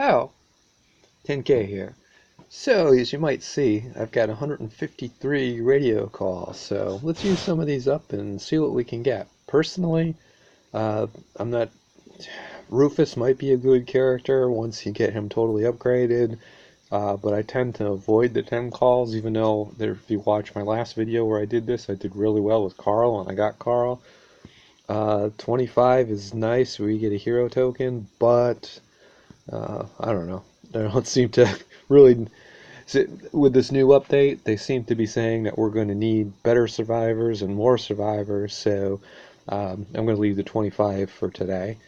Oh, 10K here. So, as you might see, I've got 153 radio calls. So, let's use some of these up and see what we can get. Personally, uh, I'm not. Rufus might be a good character once you get him totally upgraded, but I tend to avoid the 10 calls, even though if you watch my last video where I did this, I did really well with Carl, and I got Carl. 25 is nice where you get a hero token, but I don't know. They don't seem to really. With this new update, they seem to be saying that we're going to need better survivors and more survivors, so I'm going to leave the 25 for today.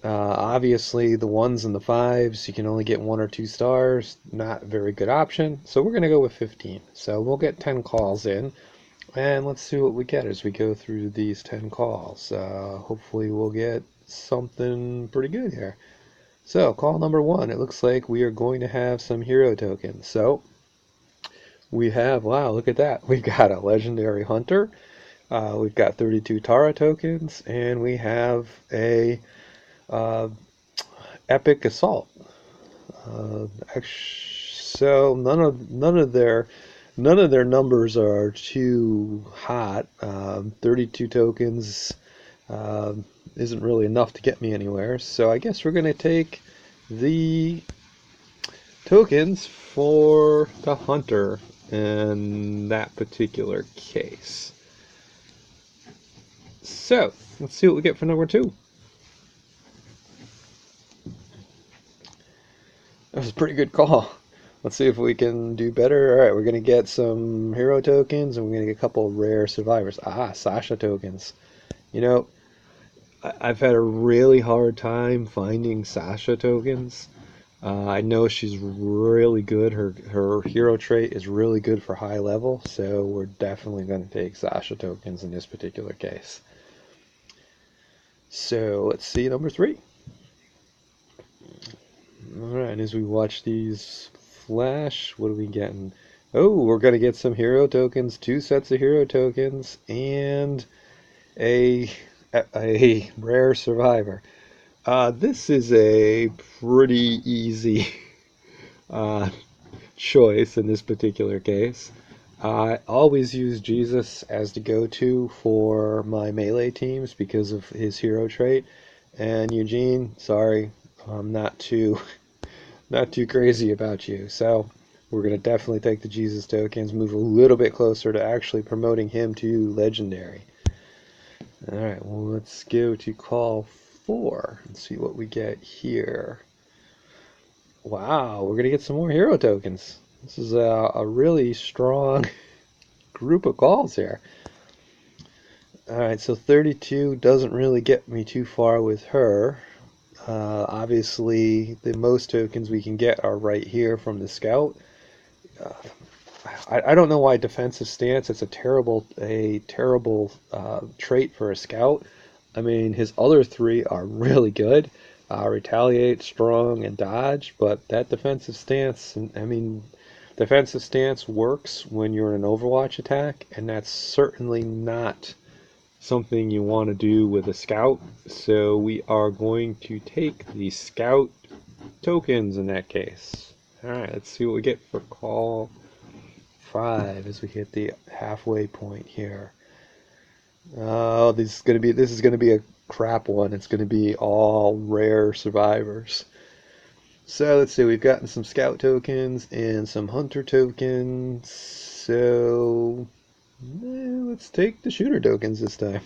Obviously, the ones and the fives, you can only get 1 or 2 stars. Not a very good option, so we're going to go with 15. So we'll get 10 calls in, and let's see what we get as we go through these 10 calls. Hopefully, we'll get something pretty good here. So, call number one, it looks like we are going to have some hero tokens. So, we have, wow, look at that. We've got a legendary hunter, we've got 32 Tara tokens, and we have a uh, epic assault. Uh, so none of their numbers are too hot. 32 tokens isn't really enough to get me anywhere. So I guess we're going to take the tokens for the hunter in that particular case. So let's see what we get for number two. That was a pretty good call. Let's see if we can do better. All right, we're going to get some hero tokens, and we're going to get a couple of rare survivors. Sasha tokens. You know, I've had a really hard time finding Sasha tokens. I know she's really good. Her hero trait is really good for high level, so we're definitely going to take Sasha tokens in this particular case. So let's see number three. Alright, as we watch these flash, what are we getting? Oh, we're going to get some hero tokens, 2 sets of hero tokens, and a, a rare survivor. This is a pretty easy uh, choice in this particular case. I always use Jesus as the go-to for my melee teams because of his hero trait. And Eugene, sorry, I'm not too crazy about you. So we're going to definitely take the Jesus tokens, move a little bit closer to actually promoting him to legendary. All right, well, let's go to call 4 and see what we get here. Wow, we're going to get some more hero tokens. This is a really strong group of calls here. All right, so 32 doesn't really get me too far with her. Obviously, the most tokens we can get are right here from the scout. Uh, I don't know why defensive stance. It's a terrible trait for a scout. I mean, his other three are really good. Retaliate, strong, and dodge. But that defensive stance, I mean, defensive stance works when you're in an Overwatch attack, and that's certainly not something you want to do with a scout. So we are going to take the scout tokens in that case. Alright, let's see what we get for call 5 as we hit the halfway point here. Oh, this is gonna be a crap one. It's gonna be all rare survivors. So let's see, we've gotten some scout tokens and some hunter tokens. So let's take the shooter tokens this time.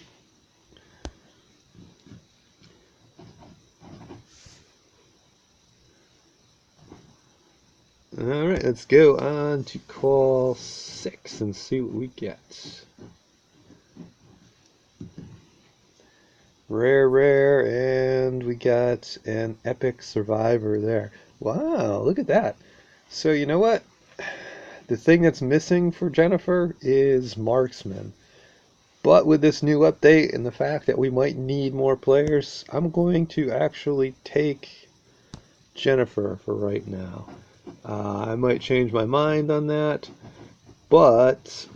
Alright, let's go on to call 6 and see what we get. Rare, and we got an epic survivor there. Wow, look at that. So you know what? The thing that's missing for Jennifer is marksman. But with this new update and the fact that we might need more players, I'm going to actually take Jennifer for right now. I might change my mind on that, but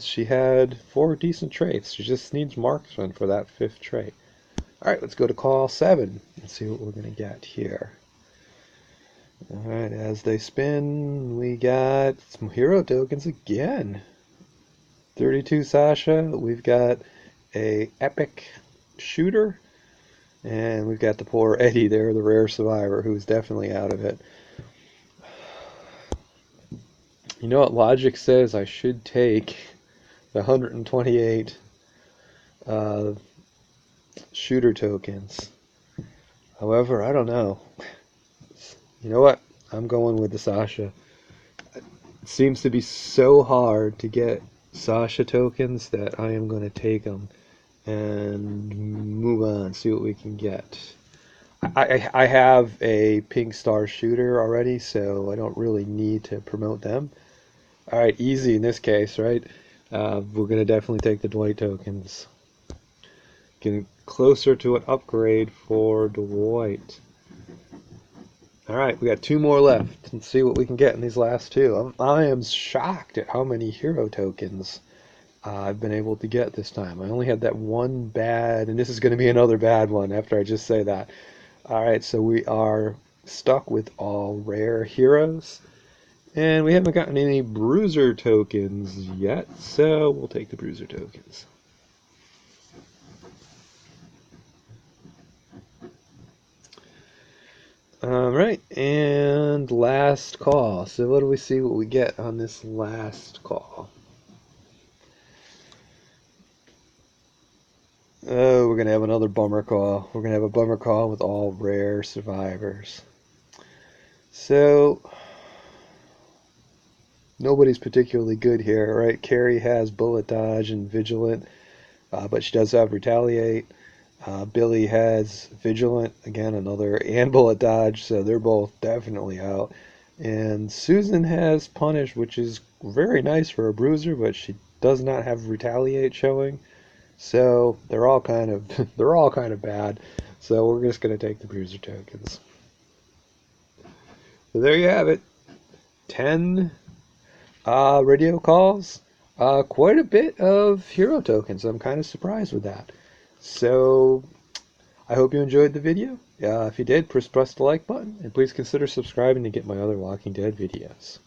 she had 4 decent traits. She just needs marksman for that 5th trait. Alright, let's go to call 7 and see what we're going to get here. Alright, as they spin, we got some hero tokens again. 32 Sasha, we've got a epic shooter, and we've got the poor Eddie there, the rare survivor, who's definitely out of it. You know what logic says? I should take the 128 uh, shooter tokens. However, I don't know. You know what? I'm going with the Sasha. It seems to be so hard to get Sasha tokens that I am going to take them and move on, see what we can get. I have a Pink Star shooter already, so I don't really need to promote them. Alright, easy in this case, right? We're going to definitely take the Dwight tokens. Getting closer to an upgrade for Dwight. Alright, we got two more left. Let's see what we can get in these last two. I am shocked at how many hero tokens I've been able to get this time. I only had that one bad, and this is going to be another bad one after I just say that. Alright, so we are stuck with all rare heroes. And we haven't gotten any bruiser tokens yet, so we'll take the bruiser tokens. Alright, and last call. So what do we see what we get on this last call? Oh, we're going to have another bummer call. We're going to have a bummer call with all rare survivors. So, nobody's particularly good here, right? Carrie has bullet dodge and vigilant, but she does have retaliate. Billy has vigilant, again, another, and bullet dodge, so they're both definitely out. And Susan has punish, which is very nice for a bruiser, but she does not have retaliate showing. So they're all kind of they're all kind of bad. So we're just gonna take the bruiser tokens. So there you have it. 10 radio calls. Quite a bit of hero tokens. I'm kind of surprised with that. So I hope you enjoyed the video. If you did, press the like button, and please consider subscribing to get my other Walking Dead videos.